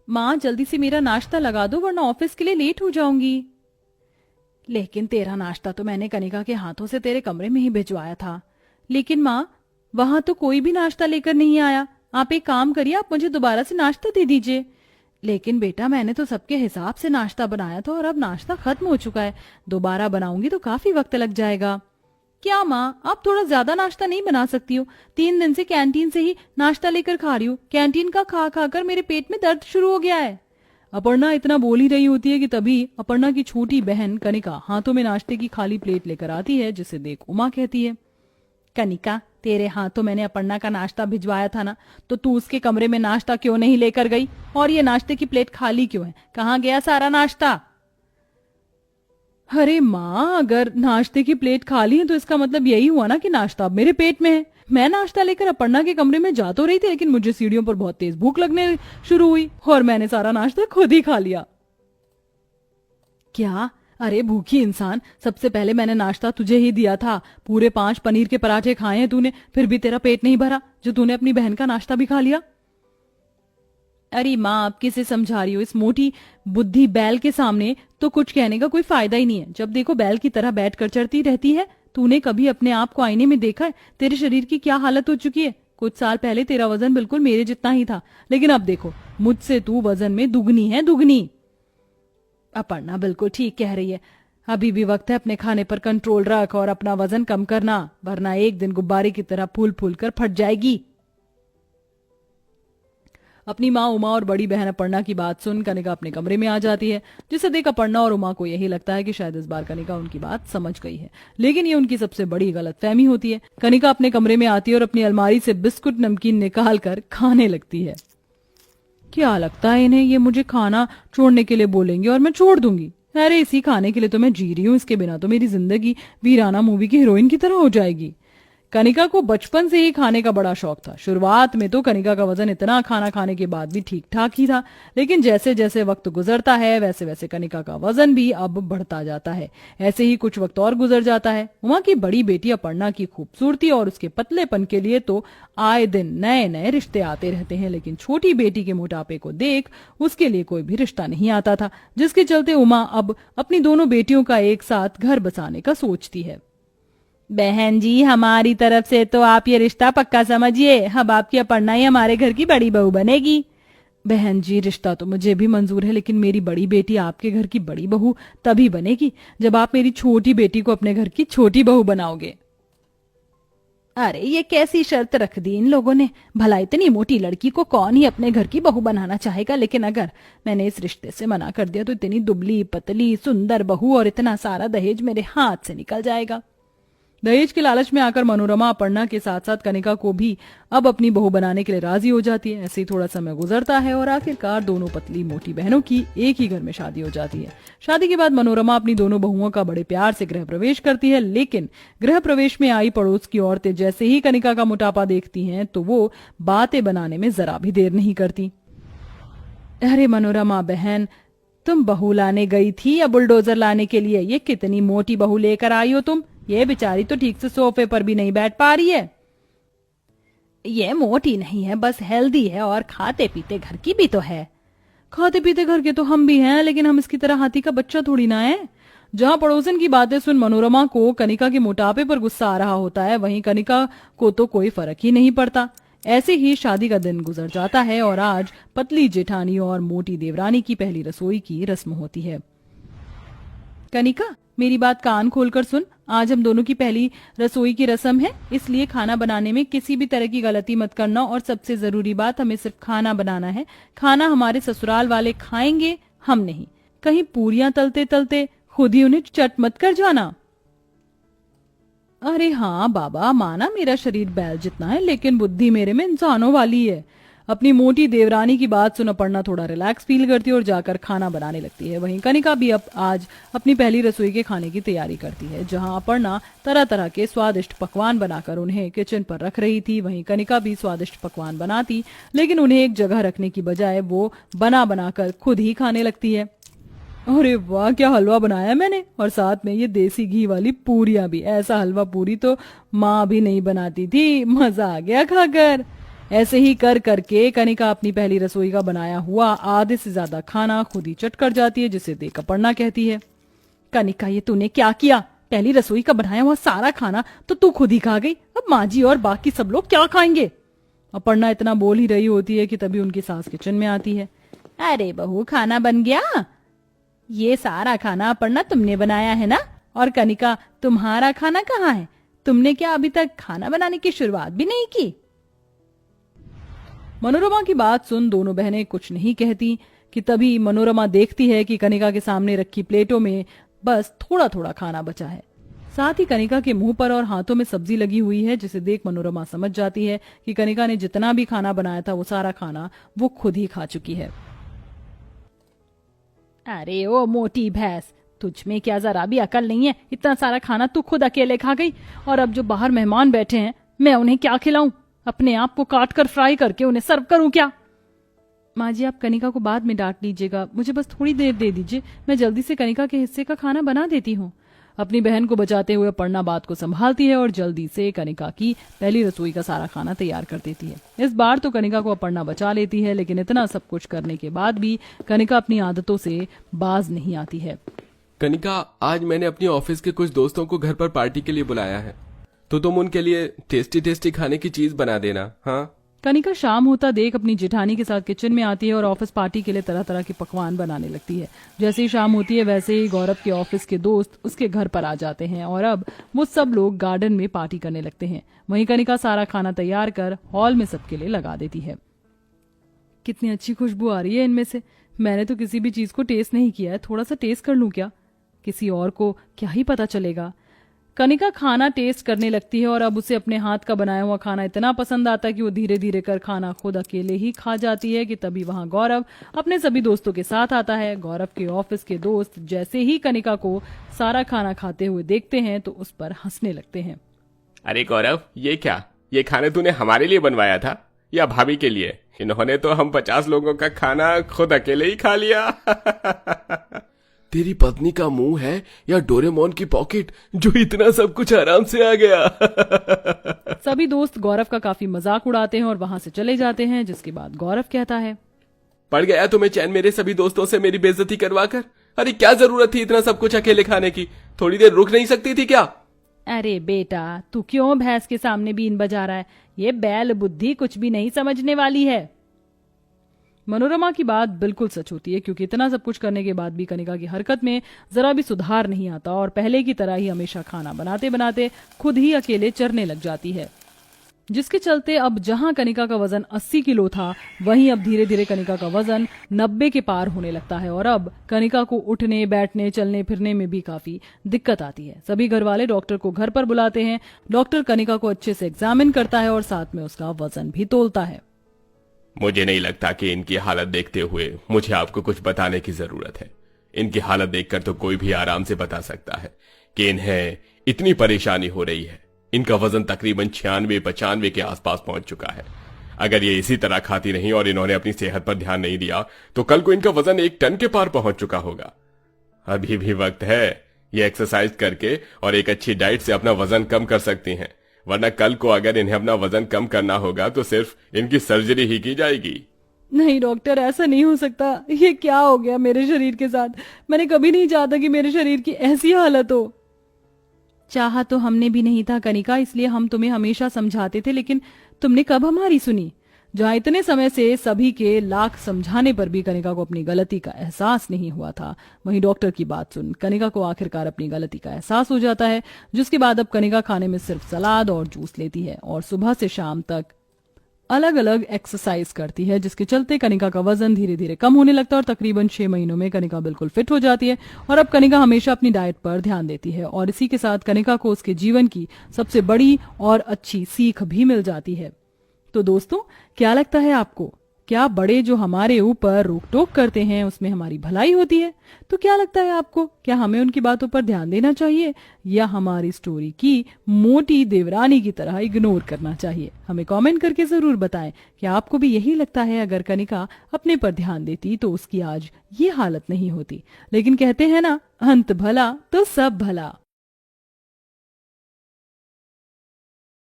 माँ जल्दी से मेरा नाश्ता लगा दो वरना ऑफिस के लिए लेट हो जाऊंगी। लेकिन तेरा नाश्ता तो मैंने कनिका के हाथों से तेरे कमरे में ही भिजवाया था। लेकिन माँ, वहां तो कोई भी नाश्ता लेकर नहीं आया। आप एक काम करिए, आप मुझे दोबारा से नाश्ता दे दीजिए। लेकिन बेटा, मैंने तो सबके हिसाब से नाश्ता बनाया था और अब नाश्ता खत्म हो चुका है। दोबारा बनाऊंगी तो काफी वक्त लग जाएगा। क्या माँ, आप थोड़ा ज्यादा नाश्ता नहीं बना सकती हो? 3 दिन से कैंटीन से ही नाश्ता लेकर खा रही हूँ। कैंटीन का खा खा कर मेरे पेट में दर्द शुरू हो गया है। अपर्णा इतना बोल ही रही होती है कि तभी अपर्णा की छोटी बहन कनिका हाथों में नाश्ते की खाली प्लेट लेकर आती है, जिसे देख उमा कहती है, कनिका, तेरे हाथों मैंने अपर्णा का नाश्ता भिजवाया था ना, तो तू उसके कमरे में नाश्ता क्यों नहीं लेकर गई? और ये नाश्ते की प्लेट खाली क्यों है? कहाँ गया सारा नाश्ता? अरे माँ, अगर नाश्ते की प्लेट खाली है तो इसका मतलब यही हुआ ना कि नाश्ता अब मेरे पेट में है। मैं नाश्ता लेकर अपर्णा के कमरे में जा तो रही थी, लेकिन मुझे सीढ़ियों पर बहुत तेज भूख लगने शुरू हुई और मैंने सारा नाश्ता खुद ही खा लिया। क्या? अरे भूखी इंसान, सबसे पहले मैंने नाश्ता तुझे ही दिया था। पूरे 5 पनीर के पराठे खाए हैं तूने, फिर भी तेरा पेट नहीं भरा, जो तूने अपनी बहन का नाश्ता भी खा लिया। अरे माँ, आप किसे समझा रही हो? इस मोटी बुद्धि बैल के सामने तो कुछ कहने का कोई फायदा ही नहीं है। जब देखो बैल की तरह बैठ कर चढ़ती रहती है। तूने कभी अपने आप को आईने में देखा है? तेरे शरीर की क्या हालत हो चुकी है। कुछ साल पहले तेरा वजन बिल्कुल मेरे जितना ही था, लेकिन अब देखो, मुझसे तू वजन में दुगनी है, दुगनी। अपर्णा बिल्कुल ठीक कह रही है। अभी भी वक्त है अपने खाने पर कंट्रोल रख और अपना वजन कम करना, वरना एक दिन गुब्बारे की तरह फूल फूल कर फट जाएगी। अपनी माँ उमा और बड़ी बहन अपर्णा की बात सुन कनिका अपने कमरे में आ जाती है, जिसे देख अपर्णा और उमा को यही लगता है कि शायद इस बार कनिका उनकी बात समझ गई है। लेकिन ये उनकी सबसे बड़ी गलतफहमी होती है। कनिका अपने कमरे में आती है और अपनी अलमारी से बिस्कुट नमकीन निकाल कर खाने लगती है। क्या लगता है इन्हें, ये मुझे खाना छोड़ने के लिए बोलेंगे और मैं छोड़ दूंगी। अरे इसी खाने के लिए तो मैं जी रही हूँ, इसके बिना तो मेरी जिंदगी वीराना मूवी की हीरोइन की तरह हो जाएगी। कनिका को बचपन से ही खाने का बड़ा शौक था। शुरुआत में तो कनिका का वजन इतना खाना खाने के बाद भी ठीक ठाक ही था, लेकिन जैसे जैसे वक्त गुजरता है वैसे वैसे कनिका का वजन भी अब बढ़ता जाता है। ऐसे ही कुछ वक्त और गुजर जाता है। उमा की बड़ी बेटी अपर्णा की खूबसूरती और उसके पतलेपन के लिए तो आए दिन नए नए रिश्ते आते रहते हैं, लेकिन छोटी बेटी के मोटापे को देख उसके लिए कोई भी रिश्ता नहीं आता था, जिसके चलते उमा अब अपनी दोनों बेटियों का एक साथ घर बसाने का सोचती है। बहन जी, हमारी तरफ से तो आप ये रिश्ता पक्का समझिए। अब आपकी अपर्णा ही हमारे घर की बड़ी बहू बनेगी। बहन जी, रिश्ता तो मुझे भी मंजूर है, लेकिन मेरी बड़ी बेटी आपके घर की बड़ी बहू तभी बनेगी जब आप मेरी छोटी बेटी को अपने घर की छोटी बहू बनाओगे। अरे ये कैसी शर्त रख दी इन लोगों ने? भला इतनी मोटी लड़की को कौन ही अपने घर की बहू बनाना चाहेगा? लेकिन अगर मैंने इस रिश्ते से मना कर दिया तो इतनी दुबली पतली सुंदर बहू और इतना सारा दहेज मेरे हाथ से निकल जाएगा। दहेज के लालच में आकर मनोरमा अपर्णा के साथ साथ कनिका को भी अब अपनी बहू बनाने के लिए राजी हो जाती है। ऐसे ही थोड़ा समय गुजरता है और आखिरकार दोनों पतली मोटी बहनों की एक ही घर में शादी हो जाती है। शादी के बाद मनोरमा अपनी दोनों बहुओं का बड़े प्यार से गृह प्रवेश करती है, लेकिन गृह प्रवेश में आई पड़ोस की औरतें जैसे ही कनिका का मोटापा देखती हैं तो वो बातें बनाने में जरा भी देर नहीं करती। अरे मनोरमा बहन, तुम बहू लाने गई थी या बुलडोजर लाने के लिए? ये कितनी मोटी बहू लेकर आई हो तुम। ये बेचारी तो ठीक से सोफे पर भी नहीं बैठ पा रही है। ये मोटी नहीं है, बस हेल्दी है और खाते पीते घर की भी तो है। खाते पीते घर के तो हम भी हैं, लेकिन हम इसकी तरह हाथी का बच्चा थोड़ी ना है। जहां पड़ोसन की बातें सुन मनोरमा को कनिका के मोटापे पर गुस्सा आ रहा होता है, वहीं कनिका को तो कोई फर्क ही नहीं पड़ता। ऐसे ही शादी का दिन गुजर जाता है और आज पतली जेठानी और मोटी देवरानी की पहली रसोई की रस्म होती है। कनिका, मेरी बात कान खोलकर सुन। आज हम दोनों की पहली रसोई की रस्म है, इसलिए खाना बनाने में किसी भी तरह की गलती मत करना और सबसे जरूरी बात, हमें सिर्फ खाना बनाना है। खाना हमारे ससुराल वाले खाएंगे, हम नहीं। कहीं पूरियां तलते तलते खुद ही उन्हें चट मत कर जाना। अरे हाँ बाबा, माना मेरा शरीर बैल जितना है, लेकिन बुद्धि मेरे में इंसानों वाली है। अपनी मोटी देवरानी की बात सुन अपर्णा थोड़ा रिलैक्स फील करती है और जाकर खाना बनाने लगती है। वहीं कनिका भी अब आज अपनी पहली रसोई के खाने की तैयारी करती है, जहां अपर्णा तरह तरह के स्वादिष्ट पकवान बनाकर उन्हें किचन पर रख रही थी। वहीं कनिका भी स्वादिष्ट पकवान बनाती, लेकिन उन्हें एक जगह रखने की बजाय वो बना बनाकर खुद ही खाने लगती है। अरे वाह, क्या हलवा बनाया मैंने, और साथ में ये देसी घी वाली पूरियां भी। ऐसा हलवा पूरी तो माँ भी नहीं बनाती थी। मजा आ गया खाकर। ऐसे ही कर करके कनिका अपनी पहली रसोई का बनाया हुआ आधे से ज्यादा खाना खुद ही चट कर जाती है, जिसे देख अपर्णा कहती है, कनिका ये तूने क्या किया? पहली रसोई का बनाया हुआ सारा खाना तो तू खुद ही खा गई, अब माँ जी और बाकी सब लोग क्या खाएंगे? अपर्णा इतना बोल ही रही होती है कि तभी उनकी सास किचन में आती है। अरे बहू, खाना बन गया? ये सारा खाना अपर्णा तुमने बनाया है ना? और कनिका, तुम्हारा खाना कहाँ है? तुमने क्या अभी तक खाना बनाने की शुरुआत भी नहीं की? मनोरमा की बात सुन दोनों बहनें कुछ नहीं कहती कि तभी मनोरमा देखती है कि कनिका के सामने रखी प्लेटों में बस थोड़ा थोड़ा खाना बचा है। साथ ही कनिका के मुंह पर और हाथों में सब्जी लगी हुई है, जिसे देख मनोरमा समझ जाती है कि कनिका ने जितना भी खाना बनाया था वो सारा खाना वो खुद ही खा चुकी है। अरे ओ मोटी भैंस, तुझ में क्या जरा भी अकल नहीं है? इतना सारा खाना तू खुद अकेले खा गई, और अब जो बाहर मेहमान बैठे हैं मैं उन्हें क्या खिलाऊं? अपने आप को काट कर फ्राई करके उन्हें सर्व करूं क्या? माँ जी, आप कनिका को बाद में डांट लीजिएगा, मुझे बस थोड़ी देर दे दीजिए, मैं जल्दी से कनिका के हिस्से का खाना बना देती हूँ। अपनी बहन को बचाते हुए अपर्णा बात को संभालती है और जल्दी से कनिका की पहली रसोई का सारा खाना तैयार कर देती है। इस बार तो कनिका को अपर्णा बचा लेती है, लेकिन इतना सब कुछ करने के बाद भी कनिका अपनी आदतों से बाज नहीं आती है। कनिका, आज मैंने अपनी ऑफिस के कुछ दोस्तों को घर पर पार्टी के लिए बुलाया है, तो तुम उनके लिए टेस्टी टेस्टी खाने की चीज बना देना। हाँ। कनिका शाम होता देख अपनी जेठानी के साथ किचन में आती है और ऑफिस पार्टी के लिए तरह तरह के पकवान बनाने लगती है। जैसे ही शाम होती है वैसे ही गौरव के ऑफिस के दोस्त उसके घर पर आ जाते हैं और अब वो सब लोग गार्डन में पार्टी करने लगते हैं। वहीं कनिका सारा खाना तैयार कर हॉल में सबके लिए लगा देती है। कितनी अच्छी खुशबू आ रही है इनमें से। मैंने तो किसी भी चीज को टेस्ट नहीं किया है, थोड़ा सा टेस्ट कर लूं क्या? किसी और को क्या ही पता चलेगा। कनिका खाना टेस्ट करने लगती है और अब उसे अपने हाथ का बनाया हुआ खाना इतना पसंद आता है कि वो धीरे धीरे कर खाना खुद अकेले ही खा जाती है कि तभी वहां गौरव अपने सभी दोस्तों के साथ आता है। गौरव के ऑफिस के दोस्त जैसे ही कनिका को सारा खाना खाते हुए देखते हैं तो उस पर हंसने लगते हैं। अरे गौरव, ये क्या? ये खाना तूने हमारे लिए बनवाया था या भाभी के लिए? इन्होंने तो हम 50 लोगों का खाना खुद अकेले ही खा लिया। तेरी पत्नी का मुंह है या डोरेमोन की पॉकेट जो इतना सब कुछ आराम से आ गया। सभी दोस्त गौरव का काफी मजाक उड़ाते हैं और वहां से चले जाते हैं, जिसके बाद गौरव कहता है, पड़ गया तुम्हें चैन मेरे सभी दोस्तों से मेरी बेइज्जती करवा कर? अरे क्या जरूरत थी इतना सब कुछ अकेले खाने की? थोड़ी देर रुक नहीं सकती थी क्या? अरे बेटा, तू क्यों भैंस के सामने बीन बजा रहा है? ये बैल बुद्धि कुछ भी नहीं समझने वाली है। मनोरमा की बात बिल्कुल सच होती है, क्योंकि इतना सब कुछ करने के बाद भी कनिका की हरकत में जरा भी सुधार नहीं आता और पहले की तरह ही हमेशा खाना बनाते बनाते खुद ही अकेले चरने लग जाती है, जिसके चलते अब जहां कनिका का वजन 80 किलो था वहीं अब धीरे धीरे कनिका का वजन 90 के पार होने लगता है और अब कनिका को उठने बैठने चलने फिरने में भी काफी दिक्कत आती है। सभी घर वाले डॉक्टर को घर पर बुलाते हैं। डॉक्टर कनिका को अच्छे से एग्जामिन करता है और साथ में उसका वजन भी तोलता है। मुझे नहीं लगता कि इनकी हालत देखते हुए मुझे आपको कुछ बताने की जरूरत है। इनकी हालत देखकर तो कोई भी आराम से बता सकता है कि इन्हें इतनी परेशानी हो रही है। इनका वजन तकरीबन 96-95 के आसपास पहुंच चुका है। अगर ये इसी तरह खाती रही और इन्होंने अपनी सेहत पर ध्यान नहीं दिया तो कल को इनका वजन 1 टन के पार पहुंच चुका होगा। अभी भी वक्त है, ये एक्सरसाइज करके और एक अच्छी डाइट से अपना वजन कम कर सकती हैं, वरना कल को अगर इन्हें अपना वजन कम करना होगा तो सिर्फ इनकी सर्जरी ही की जाएगी। नहीं डॉक्टर, ऐसा नहीं हो सकता। ये क्या हो गया मेरे शरीर के साथ? मैंने कभी नहीं चाहता कि मेरे शरीर की ऐसी हालत हो। चाहा तो हमने भी नहीं था कनिका, इसलिए हम तुम्हें हमेशा समझाते थे, लेकिन तुमने कब हमारी सुनी? जहां इतने समय से सभी के लाख समझाने पर भी कनिका को अपनी गलती का एहसास नहीं हुआ था, वहीं डॉक्टर की बात सुन कनिका को आखिरकार अपनी गलती का एहसास हो जाता है, जिसके बाद अब कनिका खाने में सिर्फ सलाद और जूस लेती है और सुबह से शाम तक अलग अलग एक्सरसाइज करती है, जिसके चलते कनिका का वजन धीरे धीरे कम होने लगता है और तकरीबन 6 महीनों में कनिका बिल्कुल फिट हो जाती है और अब कनिका हमेशा अपनी डाइट पर ध्यान देती है और इसी के साथ कनिका को उसके जीवन की सबसे बड़ी और अच्छी सीख भी मिल जाती है। तो दोस्तों, क्या लगता है आपको, क्या बड़े जो हमारे ऊपर रोक टोक करते हैं उसमें हमारी भलाई होती है? तो क्या लगता है आपको, क्या हमें उनकी बातों पर ध्यान देना चाहिए या हमारी स्टोरी की मोटी देवरानी की तरह इग्नोर करना चाहिए? हमें कमेंट करके जरूर बताएं कि आपको भी यही लगता है अगर कनिका अपने पर ध्यान देती तो उसकी आज ये हालत नहीं होती। लेकिन कहते हैं ना, अंत भला तो सब भला।